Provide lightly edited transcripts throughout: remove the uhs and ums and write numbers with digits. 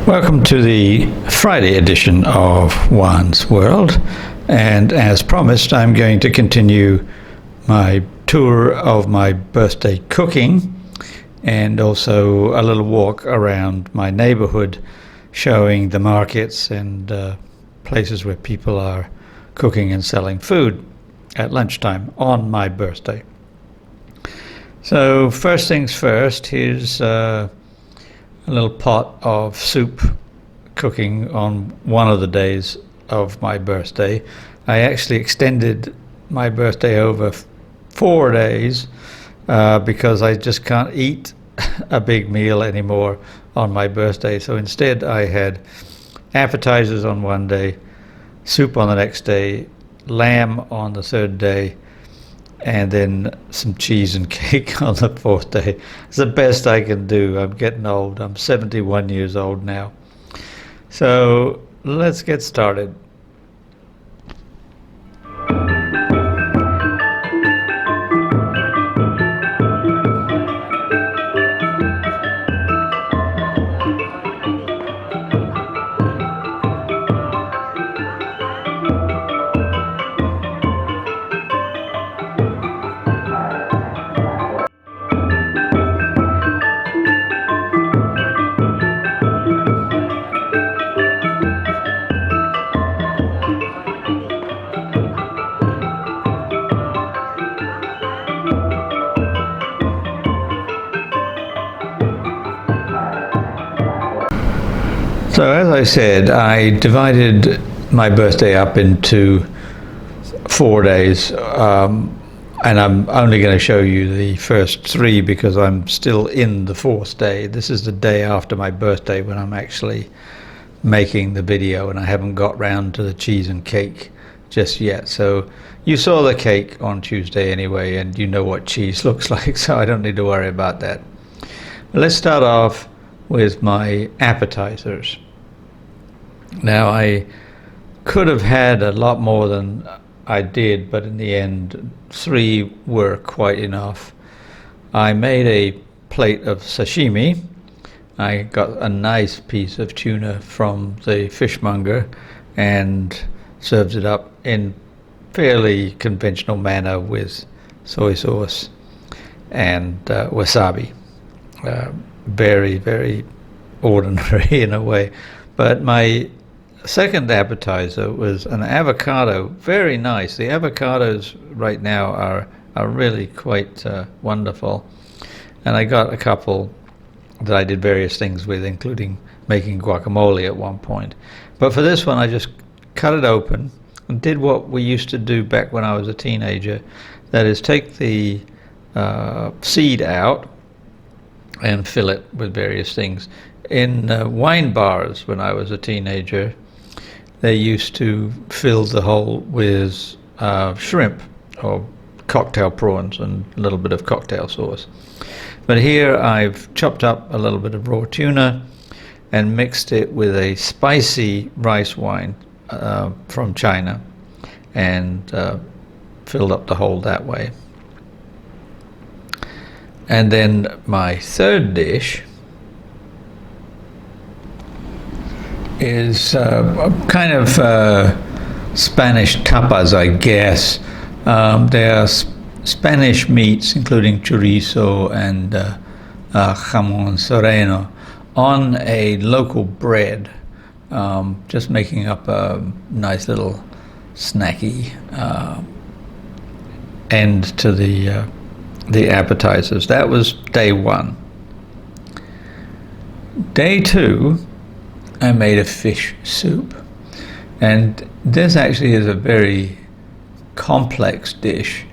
Welcome to the Friday edition of Juan's World, and as promised I'm going to continue my tour of my birthday cooking and also a little walk around my neighborhood showing the markets and places where people are cooking and selling food at lunchtime on my birthday. So first things first, here's a little pot of soup cooking on one of the days of my birthday. I actually extended my birthday over 4 days because I just can't eat a big meal anymore on my birthday. So instead I had appetizers on one day, soup on the next day, lamb on the third day, and then some cheese and cake on the fourth day. It's the best I can do. I'm getting old. I'm 71 years old now. So let's get started. So as I said, I divided my birthday up into 4 days, and I'm only going to show you the first 3 because I'm still in the 4th day. This is the day after my birthday when I'm actually making the video, and I haven't got round to the cheese and cake just yet. So you saw the cake on Tuesday anyway, and you know what cheese looks like, so I don't need to worry about that. Let's start off with my appetizers. Now, I could have had a lot more than I did, but in the end 3 were quite enough. I made a plate of sashimi. I got a nice piece of tuna from the fishmonger and served it up in fairly conventional manner with soy sauce and wasabi. Very, very ordinary in a way. But my second appetizer was an avocado. Very nice. The avocados right now are really quite wonderful. And I got a couple that I did various things with, including making guacamole at one point. But for this one, I just cut it open and did what we used to do back when I was a teenager. That is, take the seed out and fill it with various things. In wine bars when I was a teenager, they used to fill the whole with shrimp or cocktail prawns and a little bit of cocktail sauce. But here I've chopped up a little bit of raw tuna and mixed it with a spicy rice wine from China and filled up the whole that way. And then my third dish is kind of Spanish tapas, I guess. They are Spanish meats, including chorizo and jamón serrano, on a local bread, just making up a nice little snacky end to the appetizers. That was day 1. Day 2, I made a fish soup, and this actually is a very complex dish.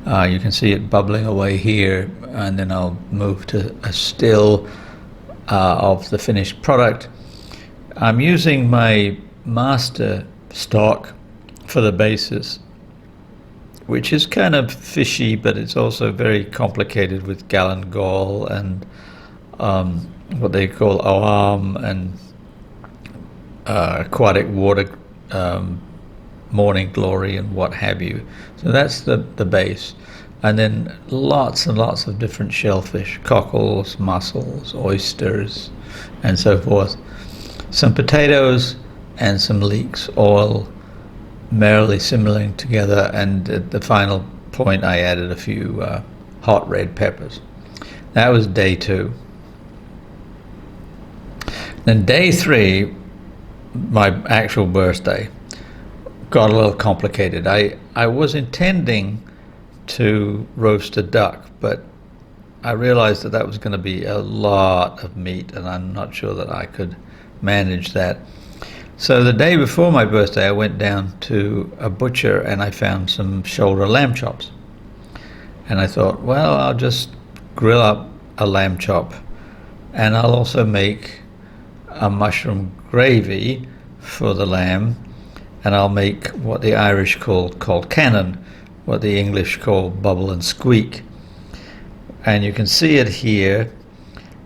You can see it bubbling away here, and then I'll move to a still of the finished product. I'm using my master stock for the basis, which is kind of fishy, but it's also very complicated with galangal and what they call awam and aquatic water, morning glory and what have you. So that's the base. And then lots and lots of different shellfish, cockles, mussels, oysters, and so forth. some potatoes, and some leeks, all merrily simmering together, and at the final point I added a few hot red peppers. That was day 2. Then day 3, my actual birthday, got a little complicated. I was intending to roast a duck, but I realized that was going to be a lot of meat, and I'm not sure that I could manage that. So the day before my birthday, I went down to a butcher and I found some shoulder lamb chops. And I thought, well, I'll just grill up a lamb chop, and I'll also make a mushroom gravy for the lamb, and I'll make what the Irish call cannon, what the English call bubble and squeak. And you can see it here.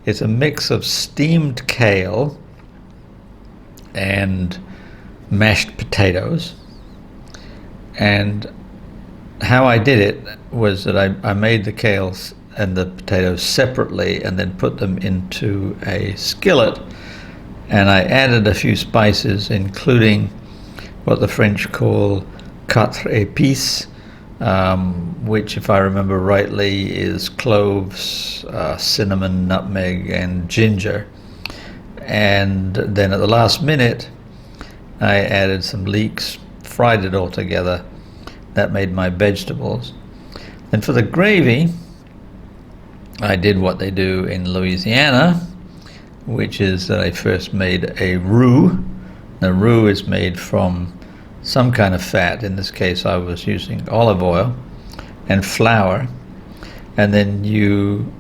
It's a mix of steamed kale and mashed potatoes. And how I did it was that I made the kale and the potatoes separately and then put them into a skillet, and I added a few spices, including what the French call quatre épices, which, if I remember rightly, is cloves, cinnamon, nutmeg, and ginger. And then at the last minute, I added some leeks, fried it all together. That made my vegetables. And for the gravy, I did what they do in Louisiana, which is that I first made a roux. The roux is made from some kind of fat. In this case, I was using olive oil and flour, and then you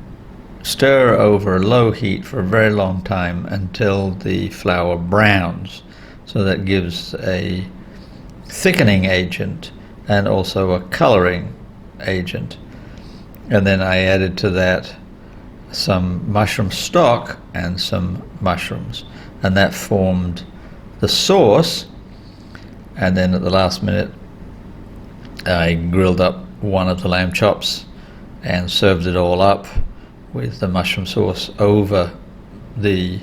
stir over low heat for a very long time until the flour browns. So that gives a thickening agent and also a coloring agent. And then I added to that some mushroom stock and some mushrooms, and that formed the sauce. And then at the last minute, I grilled up one of the lamb chops and served it all up with the mushroom sauce over the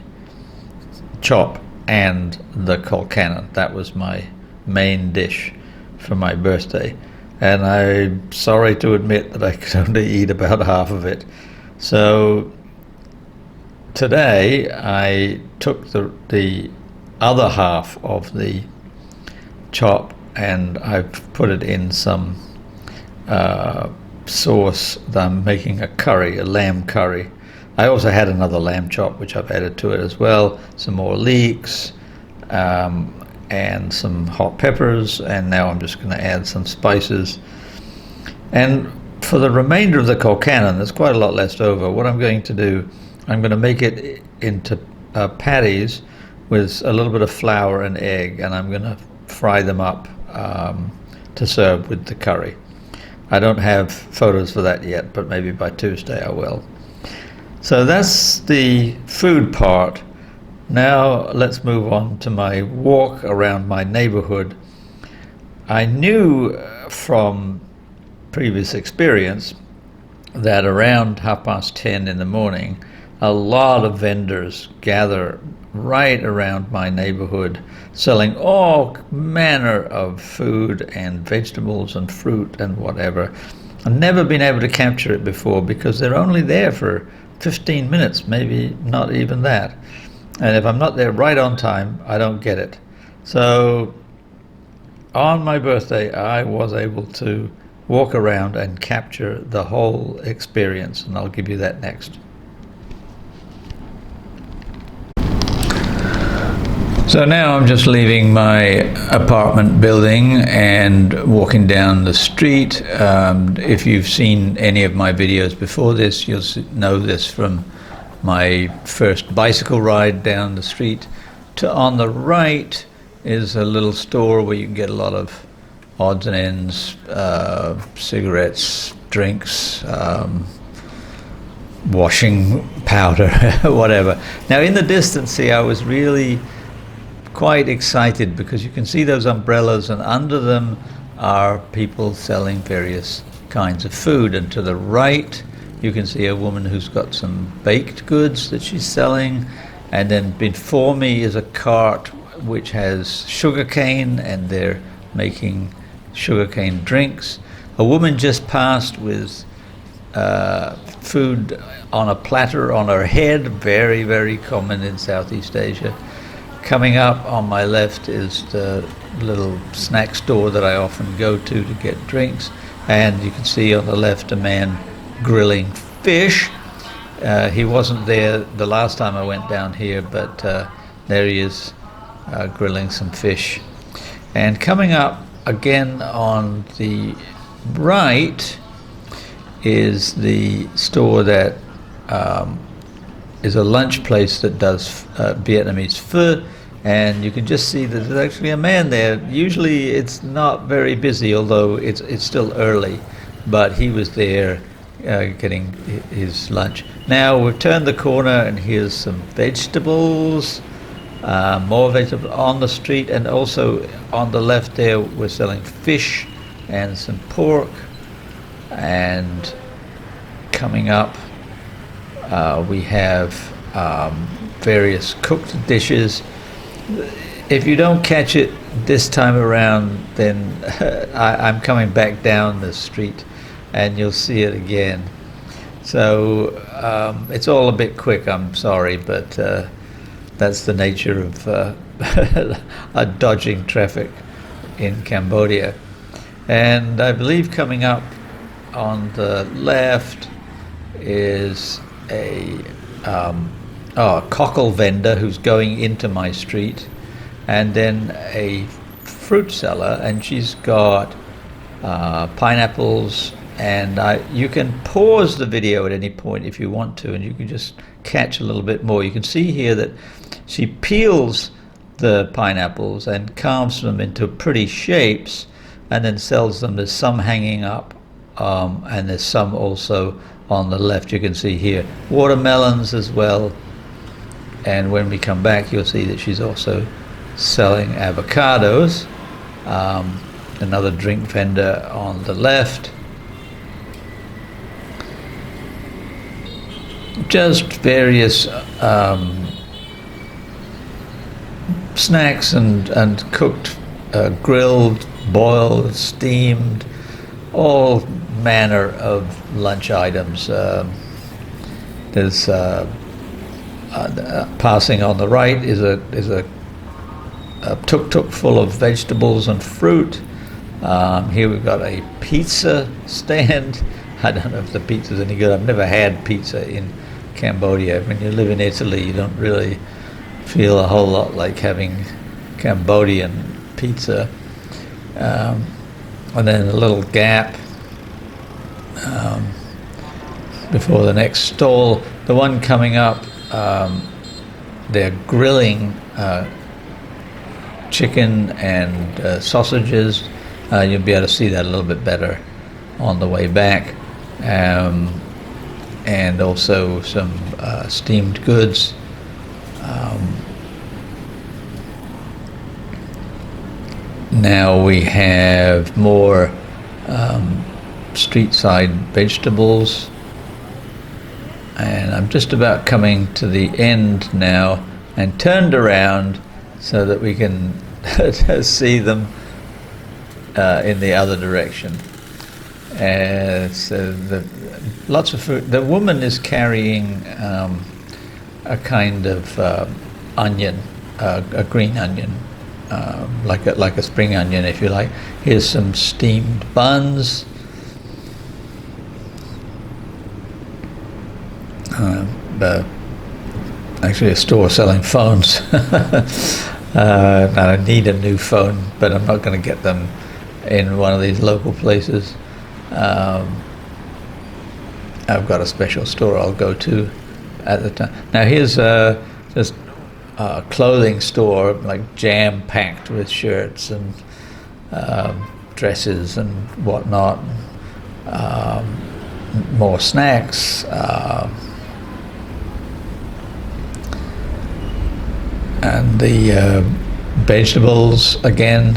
chop and the colcannon. That was my main dish for my birthday, and I'm sorry to admit that I could only eat about half of it. So today I took the other half of the chop and I've put it in some sauce that I'm making a curry, a lamb curry. I also had another lamb chop which I've added to it as well, some more leeks, and some hot peppers, and now I'm just going to add some spices. And for the remainder of the colcannon, there's quite a lot left over. What I'm going to do, I'm going to make it into patties with a little bit of flour and egg, and I'm going to fry them up to serve with the curry. I don't have photos for that yet, but maybe by Tuesday I will. So that's the food part. Now let's move on to my walk around my neighborhood. I knew from previous experience that around 10:30 in the morning, a lot of vendors gather right around my neighborhood selling all manner of food and vegetables and fruit and whatever. I've never been able to capture it before because they're only there for 15 minutes, maybe not even that. And if I'm not there right on time, I don't get it. So on my birthday, I was able to walk around and capture the whole experience, and I'll give you that next. So now I'm just leaving my apartment building and walking down the street. If you've seen any of my videos before this, you'll know this from my first bicycle ride down the street. On the right is a little store where you can get a lot of odds and ends, cigarettes, drinks, washing powder, whatever. Now in the distance, see, I was really quite excited because you can see those umbrellas, and under them are people selling various kinds of food. And to the right, you can see a woman who's got some baked goods that she's selling, And then before me is a cart which has sugarcane, and they're making sugarcane drinks. A woman just passed with food on a platter on her head, very, very common in Southeast Asia. Coming up on my left is the little snack store that I often go to get drinks, and you can see on the left a man grilling fish. He wasn't there the last time I went down here, but there he is grilling some fish. And coming up again on the right is the store that is a lunch place that does Vietnamese pho, and you can just see that there's actually a man there. Usually it's not very busy, although it's still early, but he was there getting his lunch. Now we've turned the corner, and here's some vegetables, more vegetables on the street, and also on the left there we're selling fish and some pork. And coming up we have various cooked dishes. If you don't catch it this time around, then I'm coming back down the street and you'll see it again. So it's all a bit quick, I'm sorry, but that's the nature of dodging traffic in Cambodia. And I believe coming up on the left is a cockle vendor who's going into my street, and then a fruit seller, and she's got pineapples, and you can pause the video at any point if you want to, and you can just catch a little bit more. You can see here that she peels the pineapples and carves them into pretty shapes and then sells them. There's some hanging up, and there's some also on the left. You can see here watermelons as well, and when we come back you'll see that she's also selling avocados. Another drink vendor on the left. Just various snacks and cooked, grilled, boiled, steamed, all manner of lunch items. There's passing on the right is a tuk-tuk full of vegetables and fruit. Here we've got a pizza stand. I don't know if the pizza's any good. I've never had pizza in Cambodia. When you live in Italy, you don't really feel a whole lot like having Cambodian pizza. And then a little gap before the next stall. The one coming up, they're grilling chicken and sausages. You'll be able to see that a little bit better on the way back. And also some steamed goods. Now we have more street side vegetables, and I'm just about coming to the end now and turned around so that we can see them in the other direction. So lots of food. The woman is carrying a kind of onion, a green onion, like a spring onion, if you like. Here's some steamed buns. Actually, a store selling phones. I need a new phone, but I'm not going to get them in one of these local places. I've got a special store I'll go to at the time. Now here's just a clothing store, like jam-packed with shirts and dresses and whatnot. More snacks. And the vegetables again.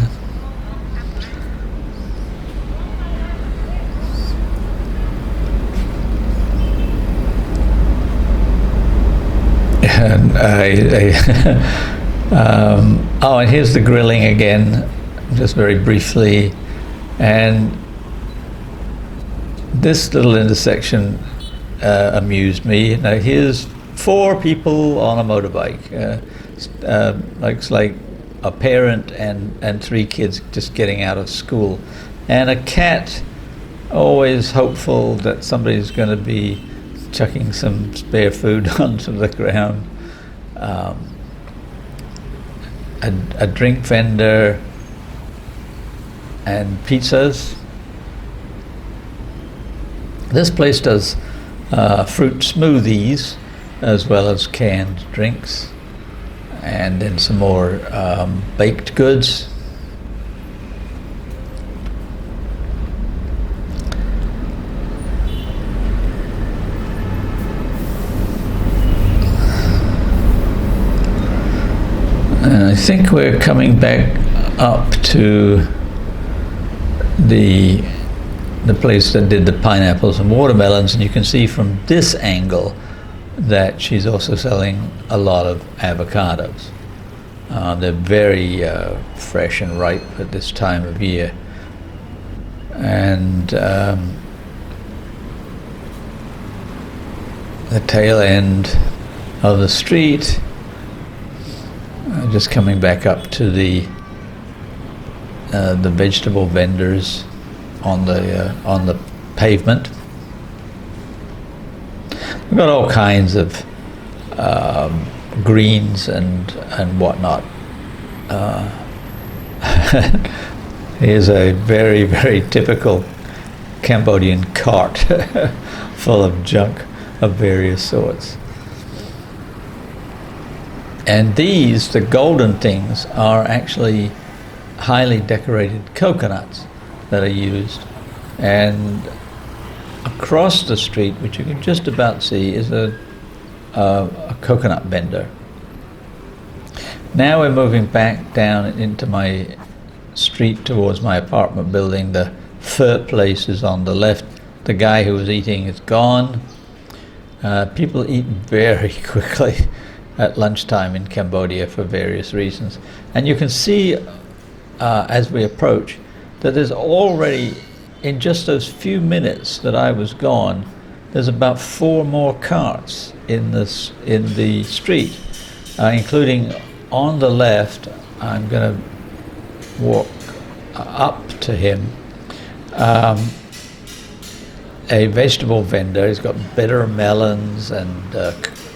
And oh, and here's the grilling again, just very briefly. And this little intersection amused me. Now here's 4 people on a motorbike. Looks like a parent and 3 kids just getting out of school. And a cat, always hopeful that somebody's going to be chucking some spare food onto the ground. A drink vendor and pizzas. This place does fruit smoothies as well as canned drinks, and then some more baked goods. And I think we're coming back up to the place that did the pineapples and watermelons, and you can see from this angle that she's also selling a lot of avocados. They're very fresh and ripe at this time of year. And the tail end of the street, just coming back up to the vegetable vendors on the pavement. We've got all kinds of greens and whatnot. Here's a very, very typical Cambodian cart full of junk of various sorts. And these, the golden things, are actually highly decorated coconuts that are used. And across the street, which you can just about see, is a coconut vendor. Now we're moving back down into my street towards my apartment building. The third place is on the left. The guy who was eating is gone. People eat very quickly at lunchtime in Cambodia for various reasons. And you can see as we approach that there's already, in just those few minutes that I was gone, there's about 4 more carts in the street, including on the left. I'm going to walk up to him. A vegetable vendor. He's got bitter melons and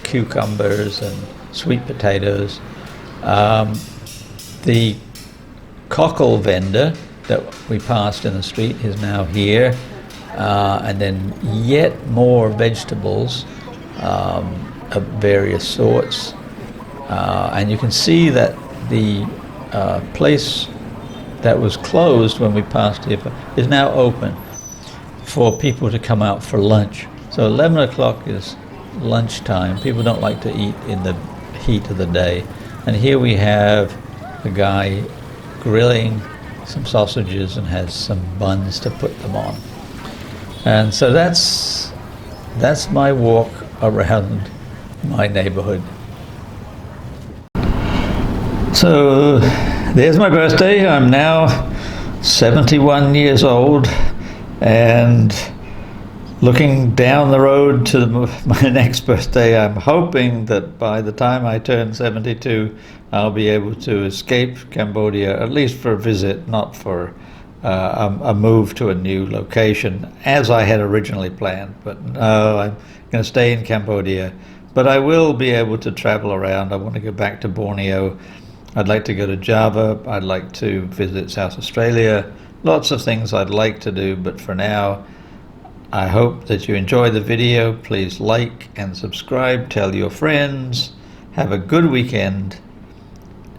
cucumbers and sweet potatoes. The cockle vendor that we passed in the street is now here, and then yet more vegetables of various sorts. And you can see that the place that was closed when we passed here is now open for people to come out for lunch. So 11 o'clock is lunchtime. People don't like to eat in the heat of the day. And here we have the guy grilling some sausages and has some buns to put them on. And so that's my walk around my neighborhood. So there's my birthday. I'm now 71 years old, and looking down the road to my next birthday, I'm hoping that by the time I turn 72, I'll be able to escape Cambodia, at least for a visit, not for a move to a new location, as I had originally planned. But no, I'm going to stay in Cambodia. But I will be able to travel around. I want to go back to Borneo. I'd like to go to Java. I'd like to visit South Australia. Lots of things I'd like to do, but for now, I hope that you enjoy the video. Please like and subscribe, tell your friends, have a good weekend,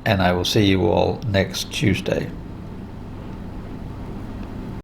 and I will see you all next Tuesday.